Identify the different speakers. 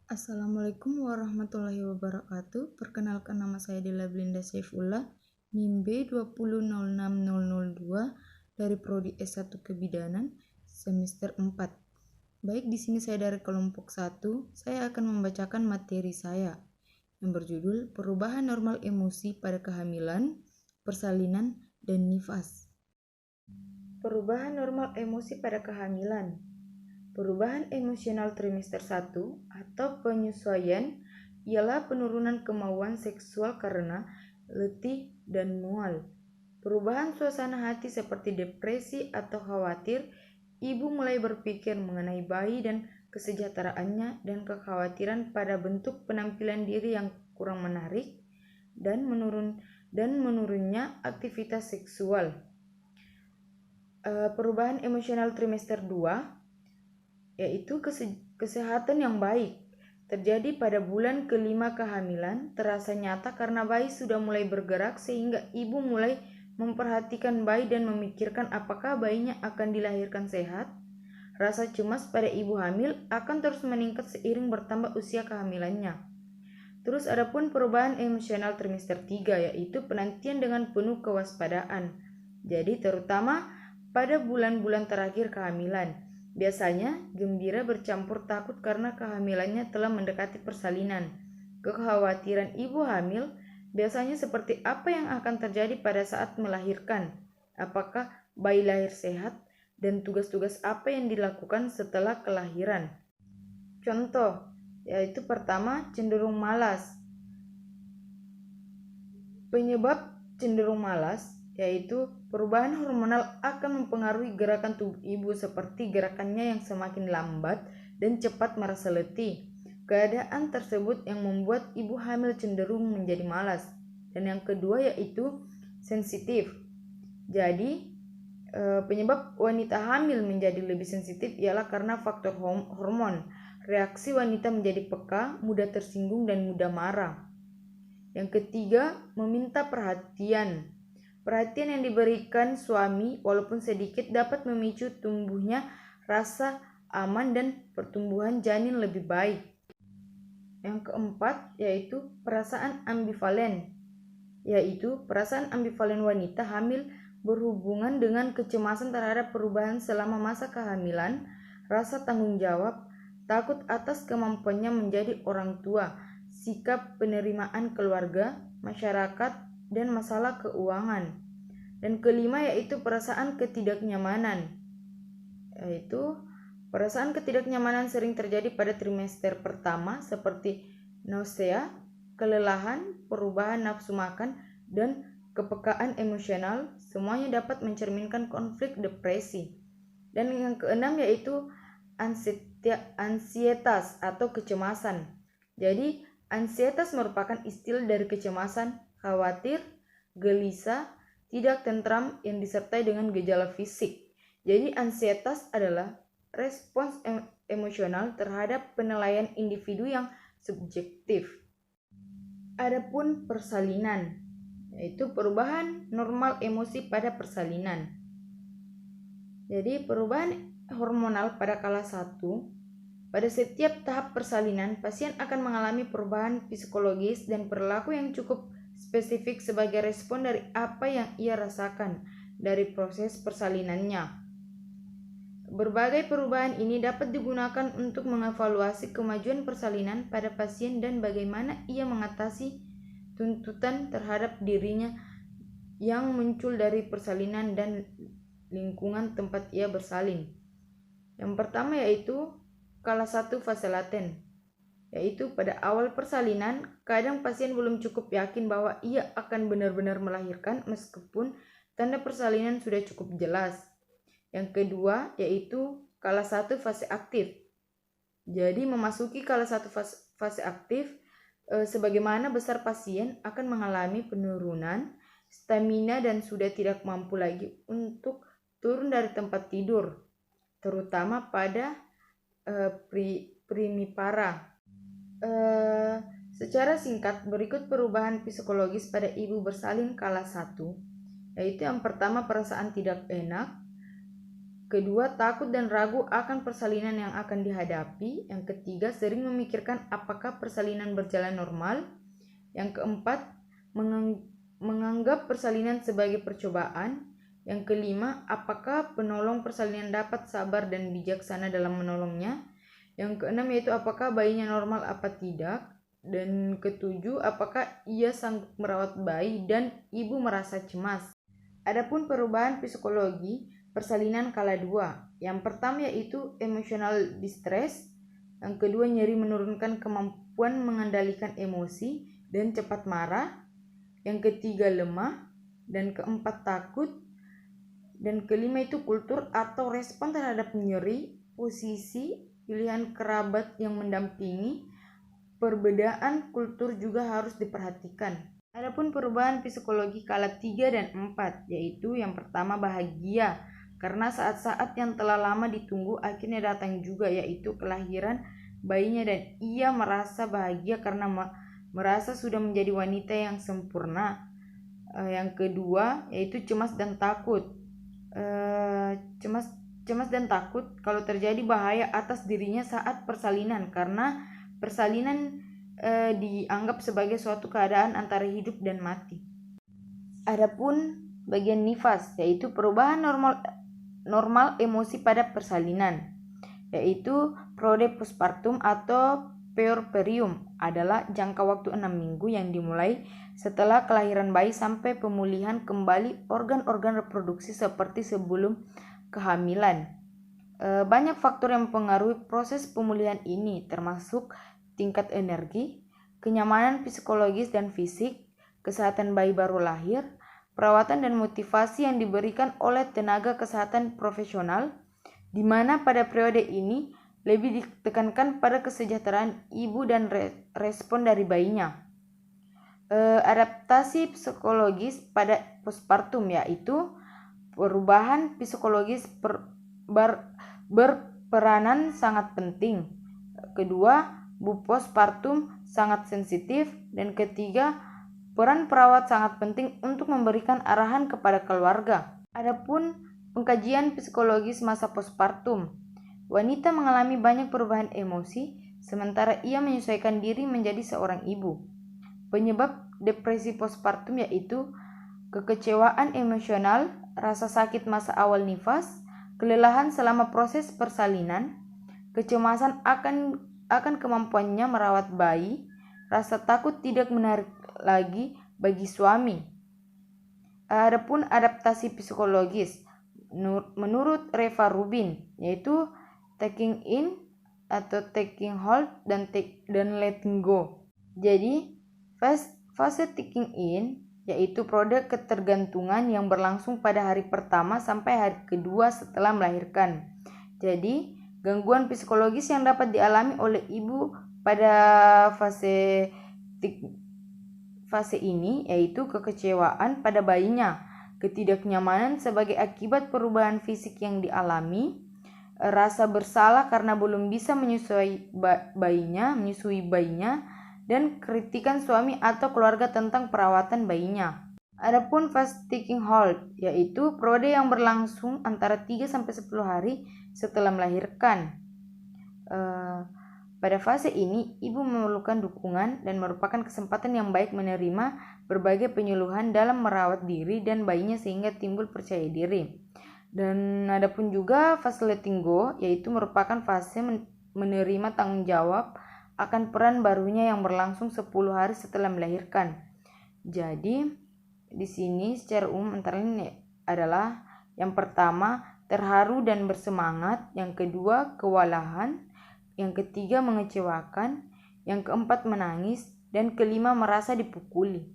Speaker 1: Assalamualaikum warahmatullahi wabarakatuh. Perkenalkan, nama saya Dila Blinda Saifullah, NIM B2006002 dari Prodi S1 Kebidanan semester 4. Baik, di sini saya dari kelompok 1. Saya akan membacakan materi saya yang berjudul Perubahan Normal Emosi pada Kehamilan, Persalinan, dan Nifas. Perubahan normal emosi pada kehamilan. Perubahan emosional trimester 1 atau penyesuaian ialah penurunan kemauan seksual karena letih dan mual. Perubahan suasana hati seperti depresi atau khawatir, ibu mulai berpikir mengenai bayi dan kesejahteraannya dan kekhawatiran pada bentuk penampilan diri yang kurang menarik dan menurunnya aktivitas seksual. Perubahan emosional trimester 2 yaitu kesehatan yang baik terjadi pada bulan kelima kehamilan, terasa nyata karena bayi sudah mulai bergerak sehingga ibu mulai memperhatikan bayi dan memikirkan apakah bayinya akan dilahirkan sehat. Rasa cemas pada ibu hamil akan terus meningkat seiring bertambah usia kehamilannya. Terus adapun perubahan emosional trimester 3 yaitu penantian dengan penuh kewaspadaan. Jadi terutama pada bulan-bulan terakhir kehamilan. Biasanya gembira bercampur takut karena kehamilannya telah mendekati persalinan. Kekhawatiran ibu hamil biasanya seperti apa yang akan terjadi pada saat melahirkan. Apakah bayi lahir sehat dan tugas-tugas apa yang dilakukan setelah kelahiran. Contoh, yaitu pertama, cenderung malas. Penyebab cenderung malas yaitu perubahan hormonal akan mempengaruhi gerakan tubuh ibu seperti gerakannya yang semakin lambat dan cepat merasa letih. Keadaan tersebut yang membuat ibu hamil cenderung menjadi malas. Dan yang kedua yaitu sensitif. Jadi penyebab wanita hamil menjadi lebih sensitif ialah karena faktor hormon. Reaksi wanita menjadi peka, mudah tersinggung dan mudah marah. Yang ketiga, meminta perhatian. Perhatian yang diberikan suami walaupun sedikit dapat memicu tumbuhnya rasa aman dan pertumbuhan janin lebih baik. Yang keempat yaitu perasaan ambivalen, yaitu perasaan ambivalen wanita hamil berhubungan dengan kecemasan terhadap perubahan selama masa kehamilan, rasa tanggung jawab, takut atas kemampuannya menjadi orang tua, sikap penerimaan keluarga, masyarakat, dan masalah keuangan. Dan kelima yaitu perasaan ketidaknyamanan. Yaitu perasaan ketidaknyamanan sering terjadi pada trimester pertama seperti nausea, kelelahan, perubahan nafsu makan, dan kepekaan emosional. Semuanya dapat mencerminkan konflik depresi. Dan yang keenam yaitu ansietas atau kecemasan. Jadi ansietas merupakan istilah dari kecemasan, khawatir, gelisah, tidak tentram yang disertai dengan gejala fisik. Jadi ansietas adalah respons emosional terhadap penilaian individu yang subjektif. Adapun persalinan, yaitu perubahan normal emosi pada persalinan. Jadi perubahan hormonal pada kala 1. Pada setiap tahap persalinan, pasien akan mengalami perubahan psikologis dan perilaku yang cukup spesifik sebagai respon dari apa yang ia rasakan dari proses persalinannya. Berbagai perubahan ini dapat digunakan untuk mengevaluasi kemajuan persalinan pada pasien dan bagaimana ia mengatasi tuntutan terhadap dirinya yang muncul dari persalinan dan lingkungan tempat ia bersalin. Yang pertama yaitu kala 1 fase laten, yaitu pada awal persalinan, kadang pasien belum cukup yakin bahwa ia akan benar-benar melahirkan meskipun tanda persalinan sudah cukup jelas. Yang kedua yaitu kala 1 fase aktif. Jadi memasuki kala 1 fase aktif, sebagaimana besar pasien akan mengalami penurunan stamina dan sudah tidak mampu lagi untuk turun dari tempat tidur, terutama pada primipara. Secara singkat, berikut perubahan psikologis pada ibu bersalin kala 1, yaitu yang pertama perasaan tidak enak, Kedua, takut dan ragu akan persalinan yang akan dihadapi. Yang ketiga, sering memikirkan apakah persalinan berjalan normal. Yang keempat, menganggap persalinan sebagai percobaan. Yang kelima, apakah penolong persalinan dapat sabar dan bijaksana dalam menolongnya. Yang keenam yaitu apakah bayinya normal apa tidak. Dan ketujuh, apakah ia sanggup merawat bayi dan ibu merasa cemas. Adapun perubahan psikologi persalinan kala dua. Yang pertama yaitu emotional distress. Yang kedua, nyeri menurunkan kemampuan mengendalikan emosi dan cepat marah. Yang ketiga, lemah. Dan keempat, takut. Dan kelima itu kultur atau respon terhadap nyeri, posisi, pilihan kerabat yang mendampingi. Perbedaan kultur juga harus diperhatikan. Adapun perubahan psikologi kala 3 dan 4, yaitu yang pertama bahagia. Karena saat-saat yang telah lama ditunggu akhirnya datang juga, yaitu kelahiran bayinya dan ia merasa bahagia karena merasa sudah menjadi wanita yang sempurna. Yang kedua yaitu cemas dan takut. Cemas dan takut kalau terjadi bahaya atas dirinya saat persalinan, karena persalinan dianggap sebagai suatu keadaan antara hidup dan mati. Adapun bagian nifas yaitu perubahan normal emosi pada persalinan, yaitu prode postpartum atau puerperium adalah jangka waktu 6 minggu yang dimulai setelah kelahiran bayi sampai pemulihan kembali organ-organ reproduksi seperti sebelum kehamilan. Banyak faktor yang mempengaruhi proses pemulihan ini, termasuk tingkat energi, kenyamanan psikologis dan fisik, kesehatan bayi baru lahir, perawatan dan motivasi yang diberikan oleh tenaga kesehatan profesional, di mana pada periode ini lebih ditekankan pada kesejahteraan ibu dan respon dari bayinya. Adaptasi psikologis pada postpartum yaitu perubahan psikologis berperanan sangat penting. Kedua, bu postpartum sangat sensitif. Dan ketiga, peran perawat sangat penting untuk memberikan arahan kepada keluarga. Adapun pengkajian psikologis masa postpartum, wanita mengalami banyak perubahan emosi sementara ia menyesuaikan diri menjadi seorang ibu. Penyebab depresi postpartum yaitu kekecewaan emosional, rasa sakit masa awal nifas, kelelahan selama proses persalinan, kecemasan akan kemampuannya merawat bayi, rasa takut tidak menarik lagi bagi suami. Adapun adaptasi psikologis menurut Reva Rubin yaitu taking in atau taking hold dan letting go. Jadi fase taking in yaitu prode ketergantungan yang berlangsung pada hari pertama sampai hari kedua setelah melahirkan. Jadi gangguan psikologis yang dapat dialami oleh ibu pada fase ini yaitu kekecewaan pada bayinya, ketidaknyamanan sebagai akibat perubahan fisik yang dialami, rasa bersalah karena belum bisa menyusui bayinya, dan kritikan suami atau keluarga tentang perawatan bayinya. Adapun fase taking hold yaitu prode yang berlangsung antara 3-10 hari setelah melahirkan. Pada fase ini, ibu memerlukan dukungan dan merupakan kesempatan yang baik menerima berbagai penyuluhan dalam merawat diri dan bayinya sehingga timbul percaya diri. Dan adapun juga fase letting go, yaitu merupakan fase menerima tanggung jawab akan peran barunya yang berlangsung 10 hari setelah melahirkan. Jadi, di sini secara umum antara lain adalah yang pertama, terharu dan bersemangat, yang kedua, kewalahan, yang ketiga mengecewakan, yang keempat menangis, dan kelima merasa dipukuli.